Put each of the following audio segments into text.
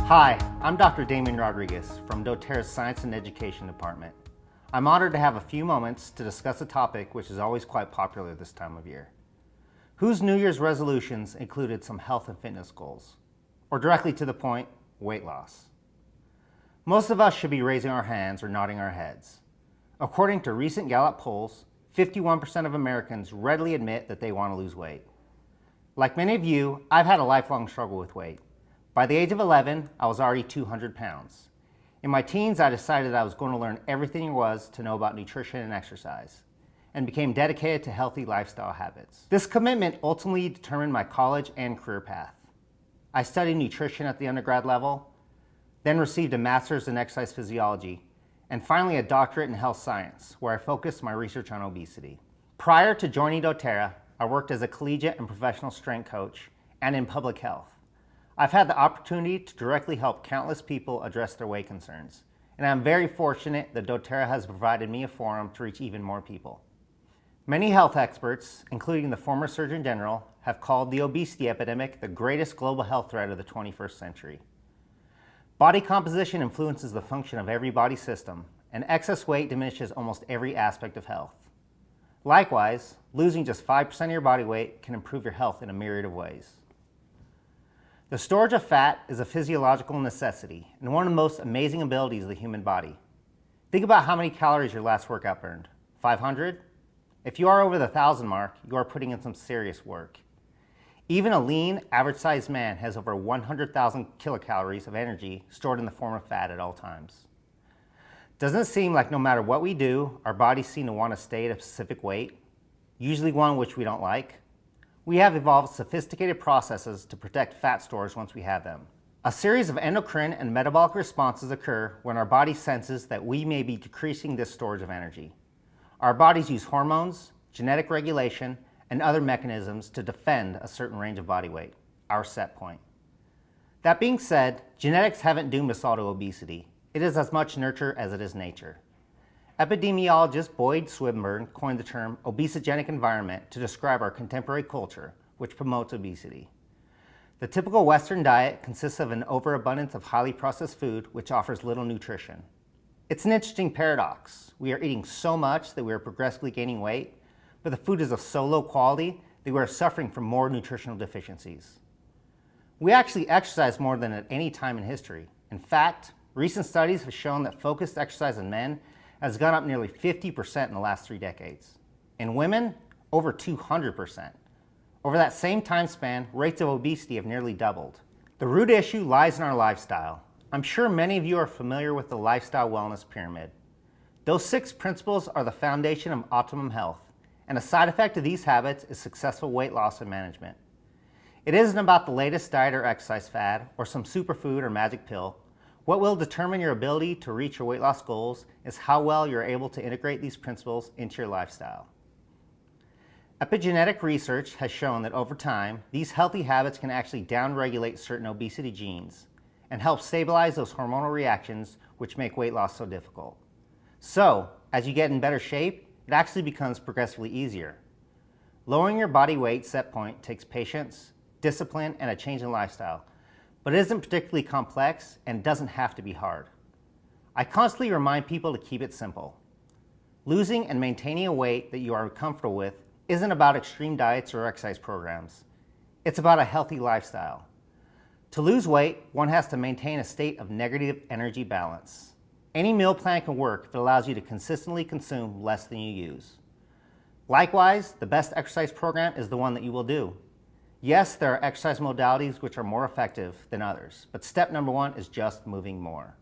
Hi, I'm Dr. Damian Rodriguez from doTERRA's Science and Education Department. I'm honored to have a few moments to discuss a topic which is always quite popular this time of year. Whose New Year's resolutions included some health and fitness goals? Or directly to the point, weight loss? Most of us should be raising our hands or nodding our heads. According to recent Gallup polls, 51% of Americans readily admit that they want to lose weight. Like many of you, I've had a lifelong struggle with weight. By the age of 11, I was already 200 pounds. In my teens, I decided I was going to learn everything there was to know about nutrition and exercise, and became dedicated to healthy lifestyle habits. This commitment ultimately determined my college and career path. I studied nutrition at the undergrad level, then received a master's in exercise physiology, and finally a doctorate in health science, where I focused my research on obesity. Prior to joining doTERRA, I worked as a collegiate and professional strength coach and in public health. I've had the opportunity to directly help countless people address their weight concerns, and I'm very fortunate that doTERRA has provided me a forum to reach even more people. Many health experts, including the former Surgeon General, have called the obesity epidemic the greatest global health threat of the 21st century. Body composition influences the function of every body system, and excess weight diminishes almost every aspect of health. Likewise, losing just 5% of your body weight can improve your health in a myriad of ways. The storage of fat is a physiological necessity and one of the most amazing abilities of the human body. Think about how many calories your last workout burned. 500? If you are over the 1,000 mark, you are putting in some serious work. Even a lean, average-sized man has over 100,000 kilocalories of energy stored in the form of fat at all times. Doesn't it seem like no matter what we do, our bodies seem to want to stay at a specific weight, usually one which we don't like? We have evolved sophisticated processes to protect fat stores once we have them. A series of endocrine and metabolic responses occur when our body senses that we may be decreasing this storage of energy. Our bodies use hormones, genetic regulation, and other mechanisms to defend a certain range of body weight, our set point. That being said, genetics haven't doomed us all to obesity. It is as much nurture as it is nature. Epidemiologist Boyd Swinburne coined the term obesogenic environment to describe our contemporary culture, which promotes obesity. The typical Western diet consists of an overabundance of highly processed food, which offers little nutrition. It's an interesting paradox. We are eating so much that we are progressively gaining weight, but the food is of so low quality that we are suffering from more nutritional deficiencies. We actually exercise more than at any time in history. In fact, recent studies have shown that focused exercise in men has gone up nearly 50% in the last 3 decades. In women, over 200%. Over that same time span, rates of obesity have nearly doubled. The root issue lies in our lifestyle. I'm sure many of you are familiar with the lifestyle wellness pyramid. Those 6 principles are the foundation of optimum health, and a side effect of these habits is successful weight loss and management. It isn't about the latest diet or exercise fad, or some superfood or magic pill. What will determine your ability to reach your weight loss goals is how well you're able to integrate these principles into your lifestyle. Epigenetic research has shown that over time, these healthy habits can actually downregulate certain obesity genes and help stabilize those hormonal reactions which make weight loss so difficult. So, as you get in better shape, it actually becomes progressively easier. Lowering your body weight set point takes patience, discipline, and a change in lifestyle. But it isn't particularly complex and doesn't have to be hard. I constantly remind people to keep it simple. Losing and maintaining a weight that you are comfortable with isn't about extreme diets or exercise programs. It's about a healthy lifestyle. To lose weight, one has to maintain a state of negative energy balance. Any meal plan can work if it allows you to consistently consume less than you use. Likewise, the best exercise program is the one that you will do. Yes, there are exercise modalities which are more effective than others, but step number 1 is just moving more.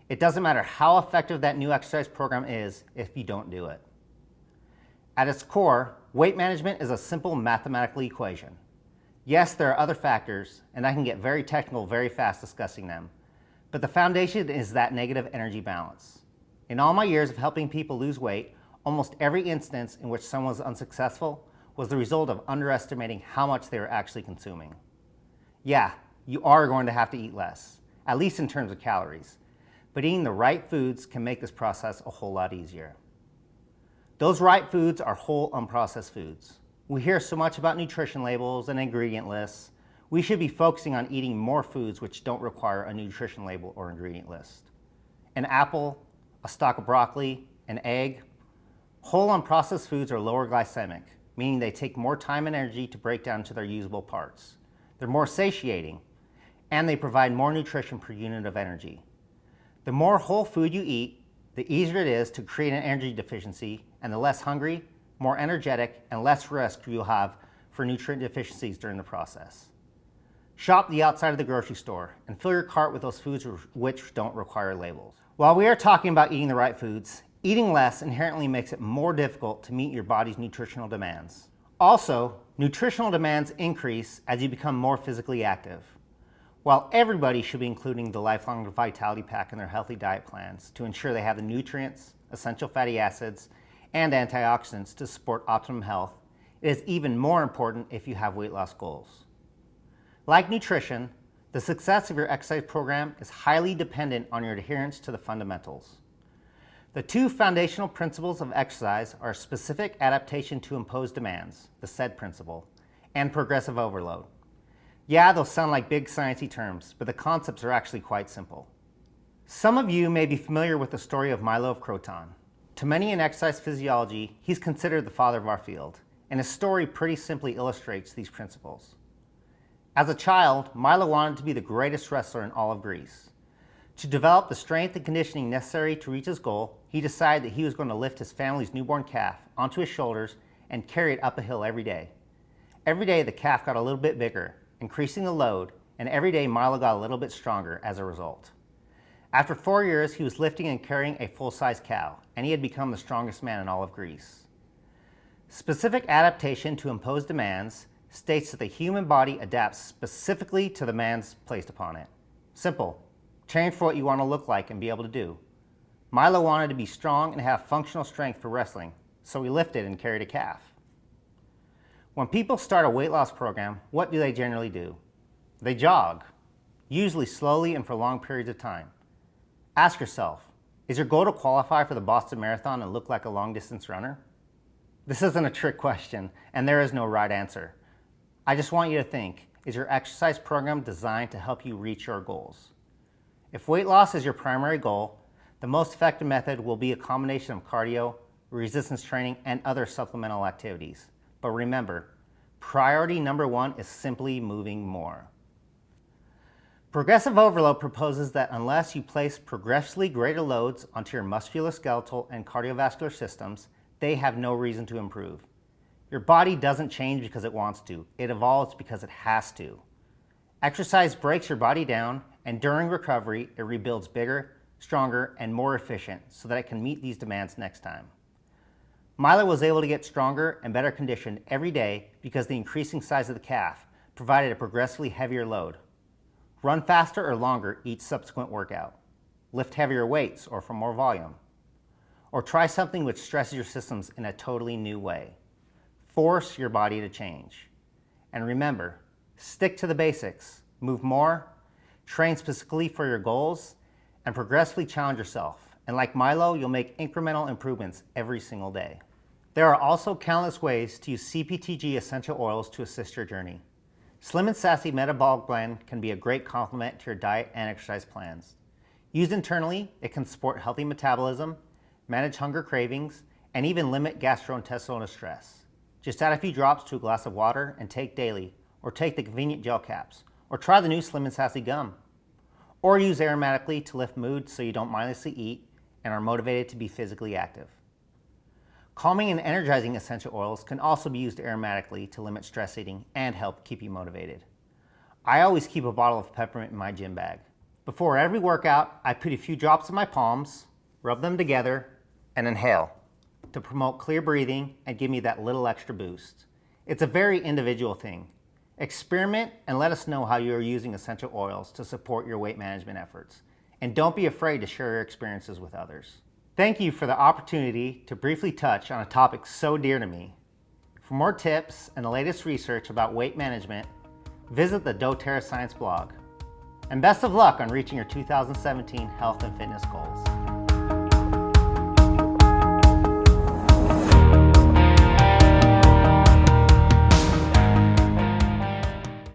It doesn't matter how effective that new exercise program is if you don't do it. At its core, weight management is a simple mathematical equation. Yes, there are other factors, and I can get very technical very fast discussing them, but the foundation is that negative energy balance. In all my years of helping people lose weight, almost every instance in which someone was unsuccessful was the result of underestimating how much they were actually consuming. Yeah, you are going to have to eat less, at least in terms of calories, but eating the right foods can make this process a whole lot easier. Those right foods are whole, unprocessed foods. We hear so much about nutrition labels and ingredient lists. we should be focusing on eating more foods which don't require a nutrition label or ingredient list. An apple, a stalk of broccoli, an egg. Whole unprocessed foods are lower glycemic, meaning they take more time and energy to break down to their usable parts. They're more satiating, and they provide more nutrition per unit of energy. The more whole food you eat, the easier it is to create an energy deficiency, and the less hungry, more energetic, and less risk you'll have for nutrient deficiencies during the process. Shop the outside of the grocery store and fill your cart with those foods which don't require labels. While we are talking about eating the right foods, eating less inherently makes it more difficult to meet your body's nutritional demands. Also, nutritional demands increase as you become more physically active. While everybody should be including the Lifelong Vitality Pack in their healthy diet plans to ensure they have the nutrients, essential fatty acids, and antioxidants to support optimum health, it is even more important if you have weight loss goals. Like nutrition, the success of your exercise program is highly dependent on your adherence to the fundamentals. The two foundational principles of exercise are specific adaptation to imposed demands, the SAID principle, and progressive overload. Yeah, those sound like big sciencey terms, but the concepts are actually quite simple. Some of you may be familiar with the story of Milo of Croton. To many in exercise physiology, he's considered the father of our field, and his story pretty simply illustrates these principles. As a child, Milo wanted to be the greatest wrestler in all of Greece. To develop the strength and conditioning necessary to reach his goal, he decided that he was going to lift his family's newborn calf onto his shoulders and carry it up a hill every day. Every day the calf got a little bit bigger, increasing the load, and every day Milo got a little bit stronger as a result. After 4 years, he was lifting and carrying a full-size cow, and he had become the strongest man in all of Greece. Specific adaptation to imposed demands states that the human body adapts specifically to the demands placed upon it. Simple. Change for what you want to look like and be able to do. Milo wanted to be strong and have functional strength for wrestling, so he lifted and carried a calf. When people start a weight loss program, what do they generally do? They jog, usually slowly and for long periods of time. Ask yourself, is your goal to qualify for the Boston Marathon and look like a long-distance runner? This isn't a trick question, and there is no right answer. I just want you to think, is your exercise program designed to help you reach your goals? If weight loss is your primary goal, the most effective method will be a combination of cardio, resistance training, and other supplemental activities. But remember, priority number one is simply moving more. Progressive overload proposes that unless you place progressively greater loads onto your musculoskeletal and cardiovascular systems, they have no reason to improve. Your body doesn't change because it wants to. It evolves because it has to. Exercise breaks your body down, and during recovery, it rebuilds bigger, stronger, and more efficient so that it can meet these demands next time. Milo was able to get stronger and better conditioned every day because the increasing size of the calf provided a progressively heavier load. Run faster or longer each subsequent workout. Lift heavier weights or for more volume. Or try something which stresses your systems in a totally new way. Force your body to change. And remember, stick to the basics. Move more, train specifically for your goals, and progressively challenge yourself. And like Milo, you'll make incremental improvements every single day. There are also countless ways to use CPTG essential oils to assist your journey. Slim and Sassy Metabolic Blend can be a great complement to your diet and exercise plans. Used internally, it can support healthy metabolism, manage hunger cravings, and even limit gastrointestinal distress. Just add a few drops to a glass of water and take daily, or take the convenient gel caps, or try the new Slim and Sassy gum. Or use aromatically to lift mood so you don't mindlessly eat and are motivated to be physically active. Calming and energizing essential oils can also be used aromatically to limit stress eating and help keep you motivated. I always keep a bottle of peppermint in my gym bag. Before every workout, I put a few drops in my palms, rub them together, and inhale to promote clear breathing and give me that little extra boost. It's a very individual thing. Experiment and let us know how you are using essential oils to support your weight management efforts. And don't be afraid to share your experiences with others. Thank you for the opportunity to briefly touch on a topic so dear to me. For more tips and the latest research about weight management, visit the doTERRA Science blog. And best of luck on reaching your 2017 health and fitness goals.